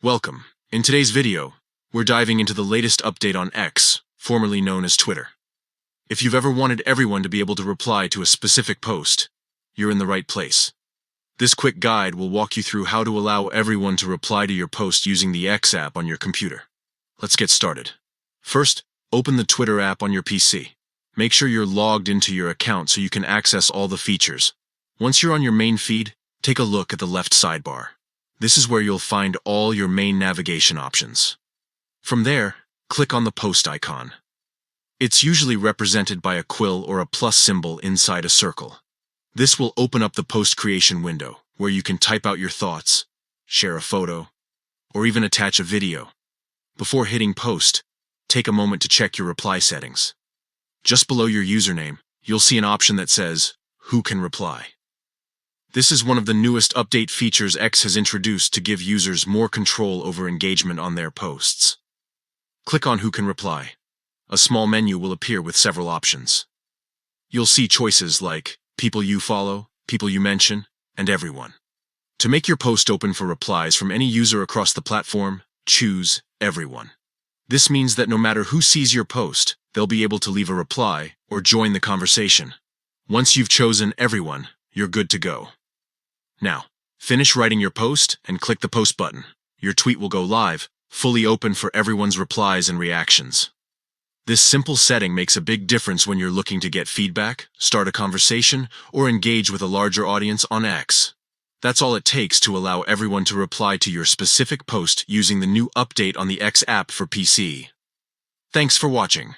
Welcome. In today's video, we're diving into the latest update on X, formerly known as Twitter. If you've ever wanted everyone to be able to reply to a specific post, you're in the right place. This quick guide will walk you through how to allow everyone to reply to your post using the X app on your computer. Let's get started. First, open the Twitter app on your PC. Make sure you're logged into your account so you can access all the features. Once you're on your main feed, take a look at the left sidebar. This is where you'll find all your main navigation options. From there, click on the post icon. It's usually represented by a quill or a plus symbol inside a circle. This will open up the post creation window, where you can type out your thoughts, share a photo, or even attach a video. Before hitting post, take a moment to check your reply settings. Just below your username, you'll see an option that says, "Who can reply?" This is one of the newest update features X has introduced to give users more control over engagement on their posts. Click on Who Can Reply. A small menu will appear with several options. You'll see choices like people you follow, people you mention, and everyone. To make your post open for replies from any user across the platform, choose Everyone. This means that no matter who sees your post, they'll be able to leave a reply or join the conversation. Once you've chosen Everyone, you're good to go. Now, finish writing your post and click the post button. Your tweet will go live, fully open for everyone's replies and reactions. This simple setting makes a big difference when you're looking to get feedback, start a conversation, or engage with a larger audience on X. That's all it takes to allow everyone to reply to your specific post using the new update on the X app for PC. Thanks for watching.